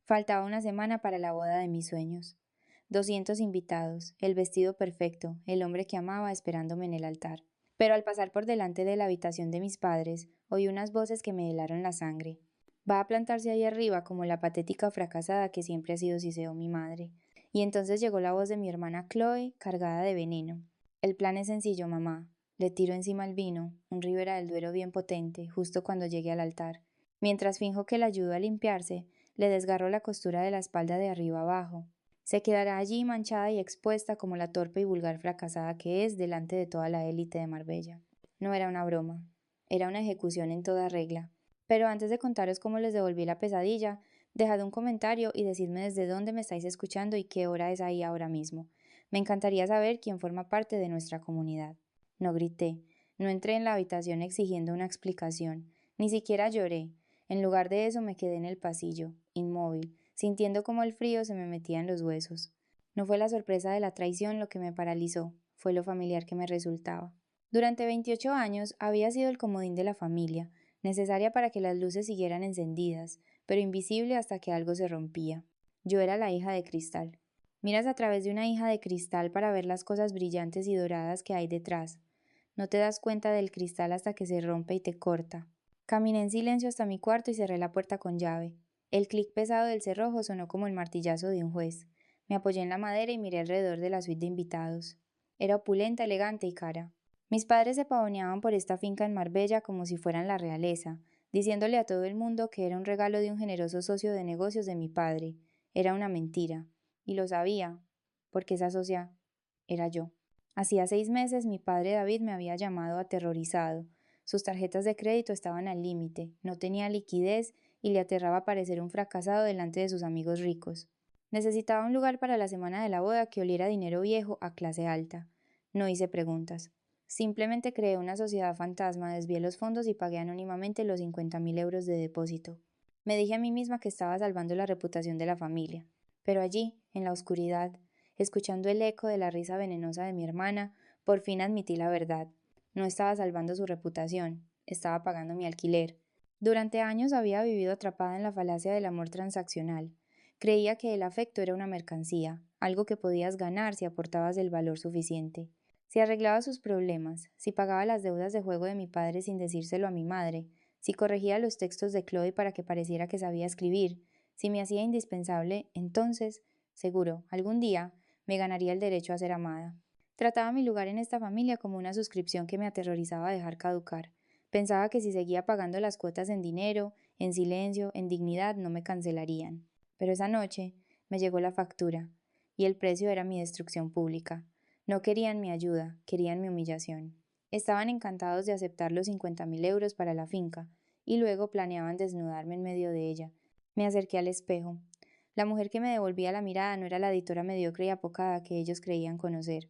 Faltaba una semana para la boda de mis sueños. 200 invitados, el vestido perfecto, el hombre que amaba esperándome en el altar. Pero al pasar por delante de la habitación de mis padres, oí unas voces que me helaron la sangre. Va a plantarse ahí arriba como la patética fracasada que siempre ha sido Siseo mi madre. Y entonces llegó la voz de mi hermana Chloe, cargada de veneno. El plan es sencillo, mamá. Le tiro encima el vino, un Ribera del Duero bien potente, justo cuando llegue al altar. Mientras finjo que le ayudo a limpiarse, le desgarro la costura de la espalda de arriba abajo. Se quedará allí manchada y expuesta como la torpe y vulgar fracasada que es delante de toda la élite de Marbella. No era una broma, era una ejecución en toda regla. Pero antes de contaros cómo les devolví la pesadilla, dejad un comentario y decidme desde dónde me estáis escuchando y qué hora es ahí ahora mismo. Me encantaría saber quién forma parte de nuestra comunidad. No grité, no entré en la habitación exigiendo una explicación, ni siquiera lloré. En lugar de eso me quedé en el pasillo, inmóvil, sintiendo como el frío se me metía en los huesos. No fue la sorpresa de la traición lo que me paralizó, fue lo familiar que me resultaba. Durante 28 años había sido el comodín de la familia, necesaria para que las luces siguieran encendidas, pero invisible hasta que algo se rompía. Yo era la hija de cristal. Miras a través de una hija de cristal para ver las cosas brillantes y doradas que hay detrás. No te das cuenta del cristal hasta que se rompe y te corta. Caminé en silencio hasta mi cuarto y cerré la puerta con llave. El clic pesado del cerrojo sonó como el martillazo de un juez. Me apoyé en la madera y miré alrededor de la suite de invitados. Era opulenta, elegante y cara. Mis padres se pavoneaban por esta finca en Marbella como si fueran la realeza, diciéndole a todo el mundo que era un regalo de un generoso socio de negocios de mi padre. Era una mentira. Y lo sabía, porque esa socia era yo. Hacía 6 meses mi padre David me había llamado aterrorizado. Sus tarjetas de crédito estaban al límite, no tenía liquidez y le aterraba parecer un fracasado delante de sus amigos ricos. Necesitaba un lugar para la semana de la boda que oliera dinero viejo a clase alta. No hice preguntas. Simplemente creé una sociedad fantasma, desvié los fondos y pagué anónimamente los 50.000 euros de depósito. Me dije a mí misma que estaba salvando la reputación de la familia. Pero allí, en la oscuridad, escuchando el eco de la risa venenosa de mi hermana, por fin admití la verdad. No estaba salvando su reputación, estaba pagando mi alquiler. Durante años había vivido atrapada en la falacia del amor transaccional. Creía que el afecto era una mercancía, algo que podías ganar si aportabas el valor suficiente. Si arreglaba sus problemas, si pagaba las deudas de juego de mi padre sin decírselo a mi madre, si corregía los textos de Chloe para que pareciera que sabía escribir, si me hacía indispensable, entonces, seguro, algún día, me ganaría el derecho a ser amada. Trataba mi lugar en esta familia como una suscripción que me aterrorizaba dejar caducar. Pensaba que si seguía pagando las cuotas en dinero, en silencio, en dignidad, no me cancelarían. Pero esa noche me llegó la factura, y el precio era mi destrucción pública. No querían mi ayuda, querían mi humillación. Estaban encantados de aceptar los 50.000 euros para la finca, y luego planeaban desnudarme en medio de ella. Me acerqué al espejo. La mujer que me devolvía la mirada no era la editora mediocre y apocada que ellos creían conocer.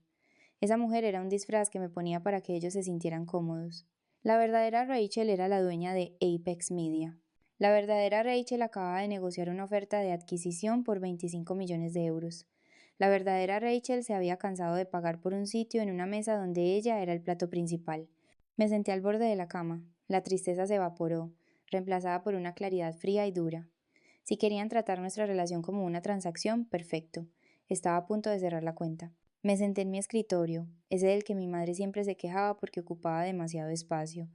Esa mujer era un disfraz que me ponía para que ellos se sintieran cómodos. La verdadera Rachel era la dueña de Apex Media. La verdadera Rachel acababa de negociar una oferta de adquisición por 25 millones de euros. La verdadera Rachel se había cansado de pagar por un sitio en una mesa donde ella era el plato principal. Me senté al borde de la cama. La tristeza se evaporó, reemplazada por una claridad fría y dura. Si querían tratar nuestra relación como una transacción, perfecto. Estaba a punto de cerrar la cuenta. Me senté en mi escritorio, ese del que mi madre siempre se quejaba porque ocupaba demasiado espacio.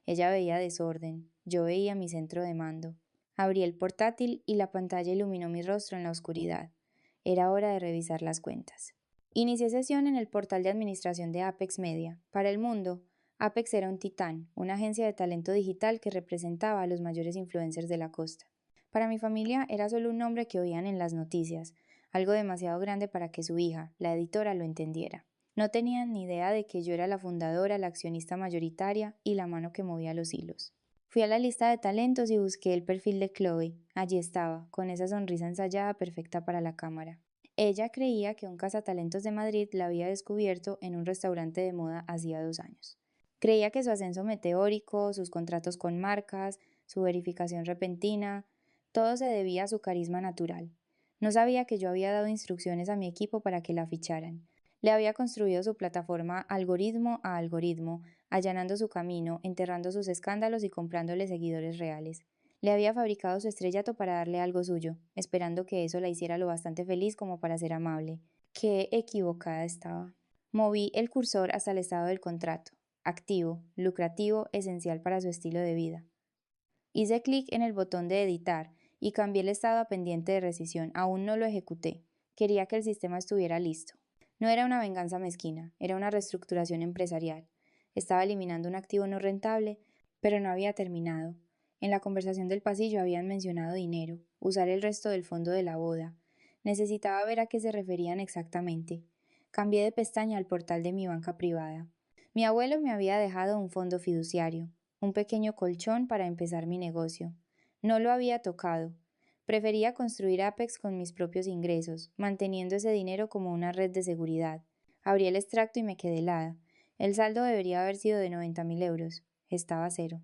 Ella veía desorden, yo veía mi centro de mando. Abrí el portátil y la pantalla iluminó mi rostro en la oscuridad. Era hora de revisar las cuentas. Inicié sesión en el portal de administración de Apex Media. Para el mundo, Apex era un titán, una agencia de talento digital que representaba a los mayores influencers de la costa. Para mi familia era solo un nombre que oían en las noticias, algo demasiado grande para que su hija, la editora, lo entendiera. No tenían ni idea de que yo era la fundadora, la accionista mayoritaria y la mano que movía los hilos. Fui a la lista de talentos y busqué el perfil de Chloe. Allí estaba, con esa sonrisa ensayada perfecta para la cámara. Ella creía que un cazatalentos de Madrid la había descubierto en un restaurante de moda hacía 2 años. Creía que su ascenso meteórico, sus contratos con marcas, su verificación repentina, todo se debía a su carisma natural. No sabía que yo había dado instrucciones a mi equipo para que la ficharan. Le había construido su plataforma algoritmo a algoritmo, allanando su camino, enterrando sus escándalos y comprándole seguidores reales. Le había fabricado su estrellato para darle algo suyo, esperando que eso la hiciera lo bastante feliz como para ser amable. Qué equivocada estaba. Moví el cursor hasta el estado del contrato. Activo, lucrativo, esencial para su estilo de vida. Hice clic en el botón de editar y cambié el estado a pendiente de rescisión. Aún no lo ejecuté. Quería que el sistema estuviera listo. No era una venganza mezquina, era una reestructuración empresarial. Estaba eliminando un activo no rentable, pero no había terminado. En la conversación del pasillo habían mencionado dinero, usar el resto del fondo de la boda. Necesitaba ver a qué se referían exactamente. Cambié de pestaña al portal de mi banca privada. Mi abuelo me había dejado un fondo fiduciario, un pequeño colchón para empezar mi negocio. No lo había tocado. Prefería construir Apex con mis propios ingresos, manteniendo ese dinero como una red de seguridad. Abrí el extracto y me quedé helada. El saldo debería haber sido de 90.000 euros. Estaba a cero.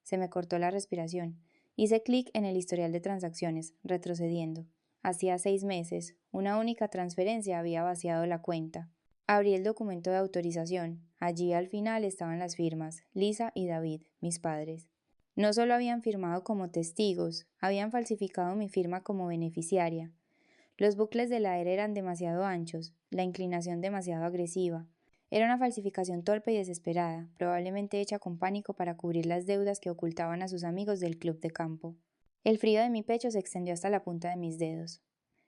Se me cortó la respiración. Hice clic en el historial de transacciones, retrocediendo. Hacía 6 meses, una única transferencia había vaciado la cuenta. Abrí el documento de autorización. Allí al final estaban las firmas, Lisa y David, mis padres. No solo habían firmado como testigos, habían falsificado mi firma como beneficiaria. Los bucles de la era eran demasiado anchos, la inclinación demasiado agresiva. Era una falsificación torpe y desesperada, probablemente hecha con pánico para cubrir las deudas que ocultaban a sus amigos del club de campo. El frío de mi pecho se extendió hasta la punta de mis dedos.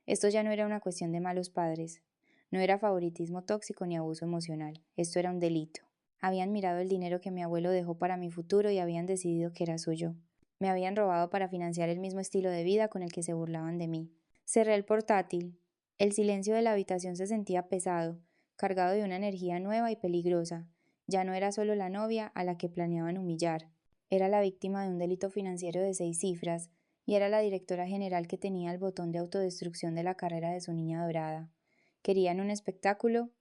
Esto ya no era una cuestión de malos padres. No era favoritismo tóxico ni abuso emocional. Esto era un delito. Habían mirado el dinero que mi abuelo dejó para mi futuro y habían decidido que era suyo. Me habían robado para financiar el mismo estilo de vida con el que se burlaban de mí. Cerré el portátil. El silencio de la habitación se sentía pesado, cargado de una energía nueva y peligrosa. Ya no era solo la novia a la que planeaban humillar. Era la víctima de un delito financiero de 6 cifras, y era la directora general que tenía el botón de autodestrucción de la carrera de su niña dorada. ¿Querían un espectáculo?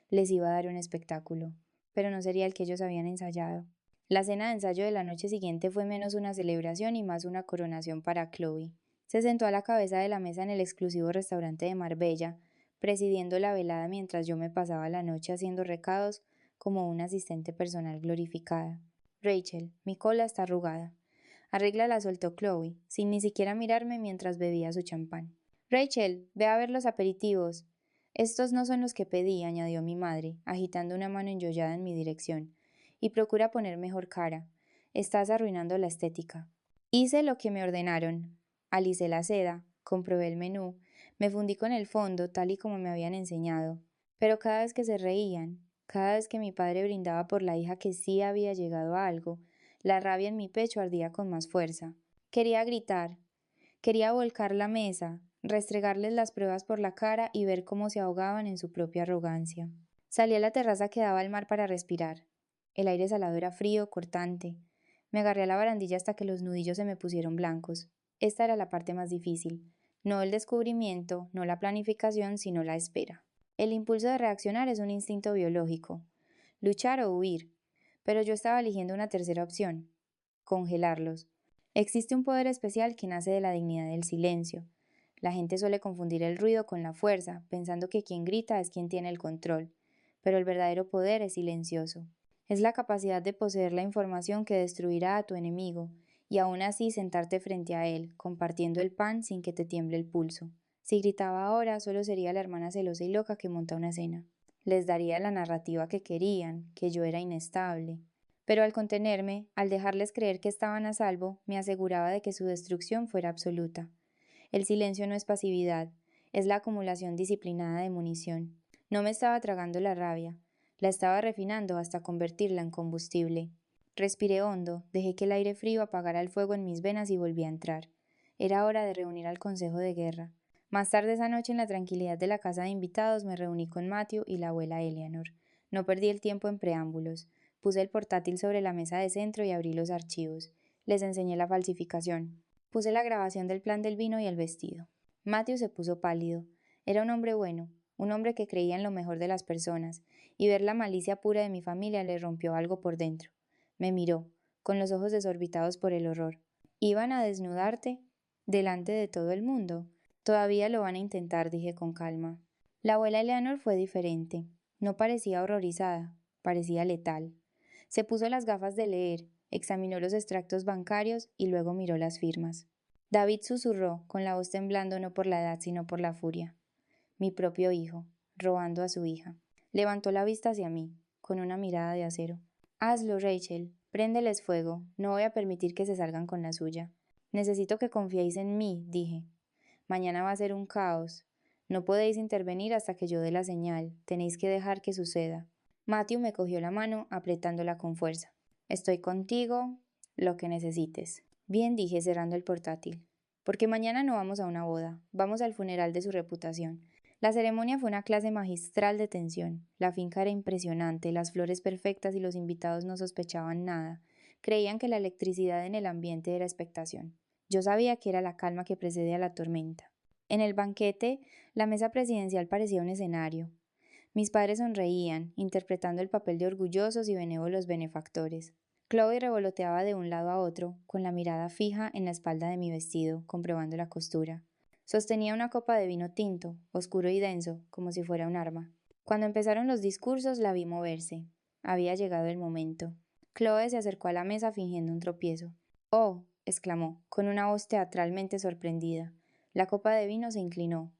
Les iba a dar un espectáculo, pero no sería el que ellos habían ensayado. La cena de ensayo de la noche siguiente fue menos una celebración y más una coronación para Chloe. Se sentó a la cabeza de la mesa en el exclusivo restaurante de Marbella, presidiendo la velada mientras yo me pasaba la noche haciendo recados como una asistente personal glorificada. Rachel, mi cola está arrugada. Arréglala, soltó Chloe, sin ni siquiera mirarme mientras bebía su champán. Rachel, ve a ver los aperitivos. Estos no son los que pedí, añadió mi madre, agitando una mano enjollada en mi dirección. Y procura poner mejor cara. Estás arruinando la estética. Hice lo que me ordenaron. Alicé la seda, comprobé el menú, me fundí con el fondo tal y como me habían enseñado. Pero cada vez que se reían, cada vez que mi padre brindaba por la hija que sí había llegado a algo, la rabia en mi pecho ardía con más fuerza. Quería gritar, quería volcar la mesa, restregarles las pruebas por la cara y ver cómo se ahogaban en su propia arrogancia. Salí a la terraza que daba al mar para respirar. El aire salado era frío, cortante. Me agarré a la barandilla hasta que los nudillos se me pusieron blancos. Esta era la parte más difícil. No el descubrimiento, no la planificación, sino la espera. El impulso de reaccionar es un instinto biológico. Luchar o huir. Pero yo estaba eligiendo una tercera opción. Congelarlos. Existe un poder especial que nace de la dignidad del silencio. La gente suele confundir el ruido con la fuerza, pensando que quien grita es quien tiene el control. Pero el verdadero poder es silencioso. Es la capacidad de poseer la información que destruirá a tu enemigo, y aún así sentarte frente a él, compartiendo el pan sin que te tiemble el pulso. Si gritaba ahora, solo sería la hermana celosa y loca que monta una cena. Les daría la narrativa que querían, que yo era inestable. Pero al contenerme, al dejarles creer que estaban a salvo, me aseguraba de que su destrucción fuera absoluta. El silencio no es pasividad, es la acumulación disciplinada de munición. No me estaba tragando la rabia, la estaba refinando hasta convertirla en combustible. Respiré hondo, dejé que el aire frío apagara el fuego en mis venas y volví a entrar. Era hora de reunir al consejo de guerra. Más tarde esa noche, en la tranquilidad de la casa de invitados, me reuní con Matthew y la abuela Eleanor. No perdí el tiempo en preámbulos. Puse el portátil sobre la mesa de centro y abrí los archivos. Les enseñé la falsificación. Puse la grabación del plan del vino y el vestido. Matthew se puso pálido. Era un hombre bueno, un hombre que creía en lo mejor de las personas, y ver la malicia pura de mi familia le rompió algo por dentro. Me miró, con los ojos desorbitados por el horror. ¿Iban a desnudarte? ¿Delante de todo el mundo? Todavía lo van a intentar, dije con calma. La abuela Eleanor fue diferente. No parecía horrorizada, parecía letal. Se puso las gafas de leer, examinó los extractos bancarios y luego miró las firmas. David susurró, con la voz temblando no por la edad sino por la furia. Mi propio hijo, robando a su hija. Levantó la vista hacia mí, con una mirada de acero. Hazlo, Rachel, préndeles fuego, no voy a permitir que se salgan con la suya. Necesito que confiéis en mí, dije. Mañana va a ser un caos. No podéis intervenir hasta que yo dé la señal, tenéis que dejar que suceda. Matthew me cogió la mano, apretándola con fuerza. Estoy contigo, lo que necesites. Bien, dije, cerrando el portátil. Porque mañana no vamos a una boda, vamos al funeral de su reputación. La ceremonia fue una clase magistral de tensión. La finca era impresionante, las flores perfectas y los invitados no sospechaban nada. Creían que la electricidad en el ambiente era expectación. Yo sabía que era la calma que precede a la tormenta. En el banquete, la mesa presidencial parecía un escenario. Mis padres sonreían, interpretando el papel de orgullosos y benévolos benefactores. Chloe revoloteaba de un lado a otro, con la mirada fija en la espalda de mi vestido, comprobando la costura. Sostenía una copa de vino tinto, oscuro y denso, como si fuera un arma. Cuando empezaron los discursos la vi moverse. Había llegado el momento. Chloe se acercó a la mesa fingiendo un tropiezo. «Oh», exclamó, con una voz teatralmente sorprendida. La copa de vino se inclinó.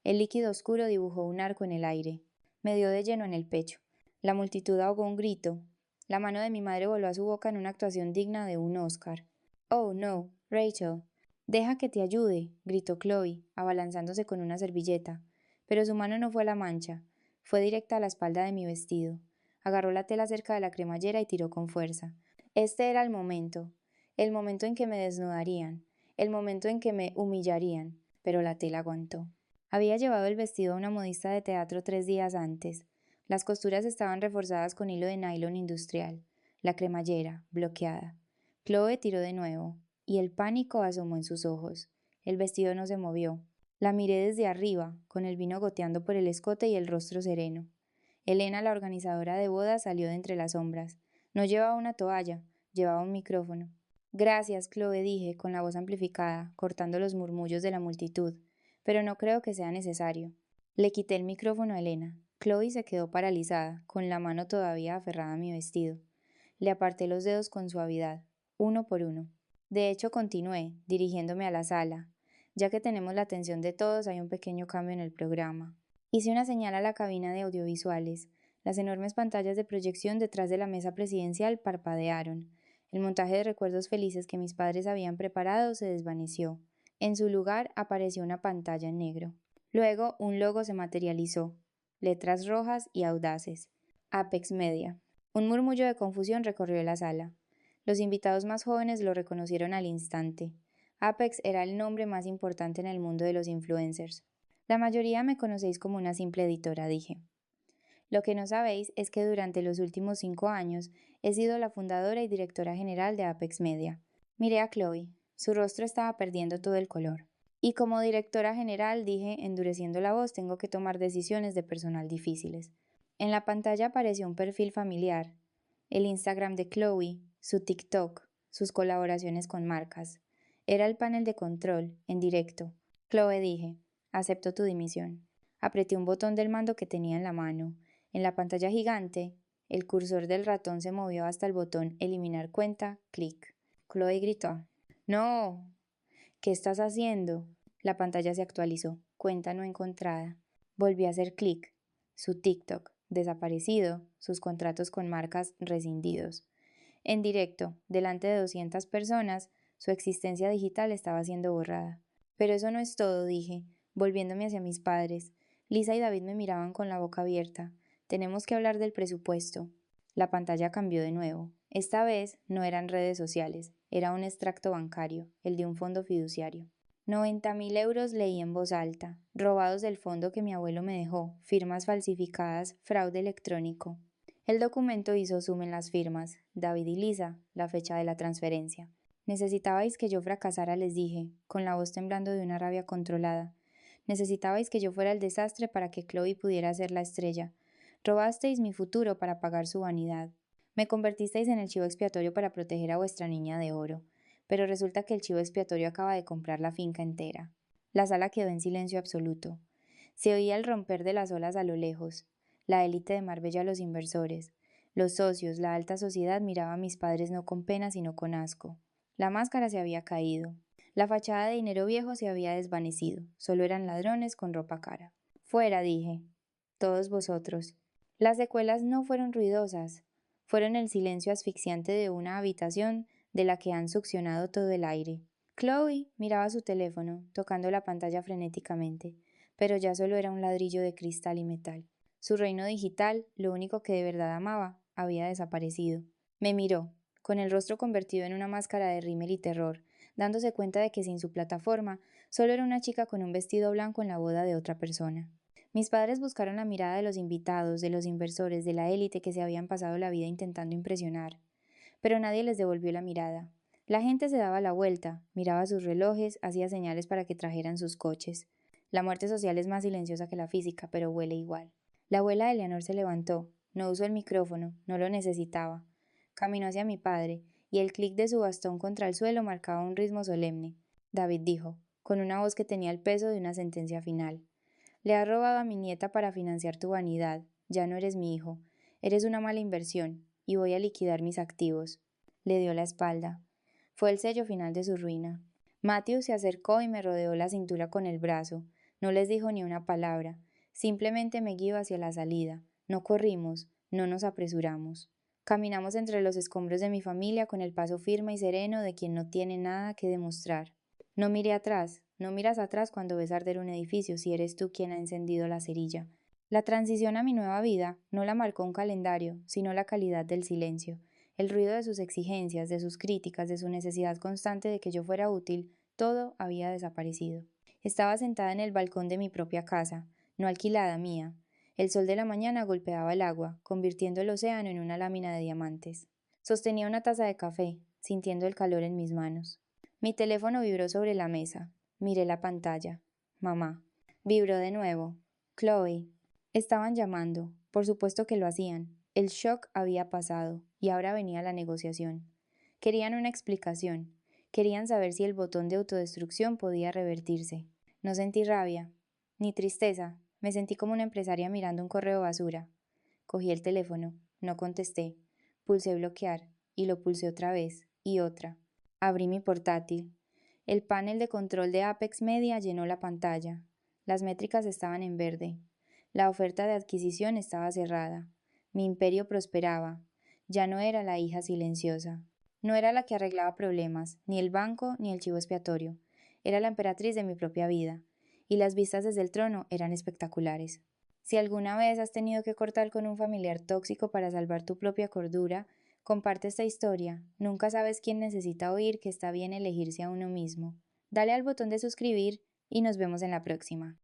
El líquido oscuro dibujó un arco en el aire. Me dio de lleno en el pecho. La multitud ahogó un grito. La mano de mi madre voló a su boca en una actuación digna de un Oscar. «Oh, no, Rachel». «Deja que te ayude», gritó Chloe, abalanzándose con una servilleta. Pero su mano no fue a la mancha. Fue directa a la espalda de mi vestido. Agarró la tela cerca de la cremallera y tiró con fuerza. Este era el momento en que me desnudarían, el momento en que me humillarían, pero la tela aguantó. Había llevado el vestido a una modista de teatro 3 días antes. Las costuras estaban reforzadas con hilo de nylon industrial. La cremallera, bloqueada. Chloe tiró de nuevo, y el pánico asomó en sus ojos. El vestido no se movió. La miré desde arriba, con el vino goteando por el escote y el rostro sereno. Elena, la organizadora de bodas, salió de entre las sombras. No llevaba una toalla, llevaba un micrófono. Gracias, Chloe, dije, con la voz amplificada, cortando los murmullos de la multitud. Pero no creo que sea necesario. Le quité el micrófono a Elena. Chloe se quedó paralizada, con la mano todavía aferrada a mi vestido. Le aparté los dedos con suavidad, uno por uno. De hecho, continué, dirigiéndome a la sala. Ya que tenemos la atención de todos, hay un pequeño cambio en el programa. Hice una señal a la cabina de audiovisuales. Las enormes pantallas de proyección detrás de la mesa presidencial parpadearon. El montaje de recuerdos felices que mis padres habían preparado se desvaneció. En su lugar apareció una pantalla en negro. Luego un logo se materializó. Letras rojas y audaces. Apex Media. Un murmullo de confusión recorrió la sala. Los invitados más jóvenes lo reconocieron al instante. Apex era el nombre más importante en el mundo de los influencers. La mayoría me conocéis como una simple editora, dije. Lo que no sabéis es que durante los últimos 5 años he sido la fundadora y directora general de Apex Media. Miré a Chloe. Su rostro estaba perdiendo todo el color. Y como directora general, dije, endureciendo la voz, tengo que tomar decisiones de personal difíciles. En la pantalla apareció un perfil familiar, el Instagram de Chloe, su TikTok, sus colaboraciones con marcas. Era el panel de control, en directo. Chloe, dije, acepto tu dimisión. Apreté un botón del mando que tenía en la mano. En la pantalla gigante, el cursor del ratón se movió hasta el botón eliminar cuenta, clic. Chloe gritó, ¡No! ¿Qué estás haciendo? La pantalla se actualizó. Cuenta no encontrada. Volví a hacer clic. Su TikTok, desaparecido. Sus contratos con marcas rescindidos. En directo, delante de 200 personas, su existencia digital estaba siendo borrada. Pero eso no es todo, dije, volviéndome hacia mis padres. Lisa y David me miraban con la boca abierta. Tenemos que hablar del presupuesto. La pantalla cambió de nuevo. Esta vez no eran redes sociales, era un extracto bancario, el de un fondo fiduciario. 90.000 euros leí en voz alta, robados del fondo que mi abuelo me dejó, firmas falsificadas, fraude electrónico. El documento hizo zoom en las firmas, David y Lisa, la fecha de la transferencia. Necesitabais que yo fracasara, les dije, con la voz temblando de una rabia controlada. Necesitabais que yo fuera el desastre para que Chloe pudiera ser la estrella. Robasteis mi futuro para pagar su vanidad. Me convertisteis en el chivo expiatorio para proteger a vuestra niña de oro. Pero resulta que el chivo expiatorio acaba de comprar la finca entera. La sala quedó en silencio absoluto. Se oía el romper de las olas a lo lejos, la élite de Marbella a los inversores. Los socios, la alta sociedad miraba a mis padres no con pena sino con asco. La máscara se había caído. La fachada de dinero viejo se había desvanecido. Solo eran ladrones con ropa cara. Fuera, dije. Todos vosotros. Las secuelas no fueron ruidosas. Fueron el silencio asfixiante de una habitación de la que han succionado todo el aire. Chloe miraba su teléfono, tocando la pantalla frenéticamente, pero ya solo era un ladrillo de cristal y metal. Su reino digital, lo único que de verdad amaba, había desaparecido. Me miró, con el rostro convertido en una máscara de rímel y terror, dándose cuenta de que sin su plataforma solo era una chica con un vestido blanco en la boda de otra persona. Mis padres buscaron la mirada de los invitados, de los inversores, de la élite que se habían pasado la vida intentando impresionar, pero nadie les devolvió la mirada. La gente se daba la vuelta, miraba sus relojes, hacía señales para que trajeran sus coches. La muerte social es más silenciosa que la física, pero huele igual. La abuela de Leonor se levantó, no usó el micrófono, no lo necesitaba. Caminó hacia mi padre, y el clic de su bastón contra el suelo marcaba un ritmo solemne. David dijo, con una voz que tenía el peso de una sentencia final. Le has robado a mi nieta para financiar tu vanidad. Ya no eres mi hijo. Eres una mala inversión, y voy a liquidar mis activos. Le dio la espalda. Fue el sello final de su ruina. Matthew se acercó y me rodeó la cintura con el brazo. No les dijo ni una palabra. Simplemente me guió hacia la salida. No corrimos, no nos apresuramos. Caminamos entre los escombros de mi familia con el paso firme y sereno de quien no tiene nada que demostrar. No miré atrás, no miras atrás cuando ves arder un edificio si eres tú quien ha encendido la cerilla. La transición a mi nueva vida no la marcó un calendario, sino la calidad del silencio, el ruido de sus exigencias, de sus críticas, de su necesidad constante de que yo fuera útil, todo había desaparecido. Estaba sentada en el balcón de mi propia casa, no alquilada mía. El sol de la mañana golpeaba el agua, convirtiendo el océano en una lámina de diamantes. Sostenía una taza de café, sintiendo el calor en mis manos. Mi teléfono vibró sobre la mesa. Miré la pantalla. Mamá. Vibró de nuevo. Chloe. Estaban llamando. Por supuesto que lo hacían. El shock había pasado, y ahora venía la negociación. Querían una explicación. Querían saber si el botón de autodestrucción podía revertirse. No sentí rabia, ni tristeza. Me sentí como una empresaria mirando un correo basura. Cogí el teléfono. No contesté. Pulsé bloquear, y lo pulsé otra vez, y otra. Abrí mi portátil. El panel de control de Apex Media llenó la pantalla. Las métricas estaban en verde. La oferta de adquisición estaba cerrada. Mi imperio prosperaba. Ya no era la hija silenciosa. No era la que arreglaba problemas, ni el banco, ni el chivo expiatorio. Era la emperatriz de mi propia vida. Y las vistas desde el trono eran espectaculares. Si alguna vez has tenido que cortar con un familiar tóxico para salvar tu propia cordura, comparte esta historia. Nunca sabes quién necesita oír que está bien elegirse a uno mismo. Dale al botón de suscribir y nos vemos en la próxima.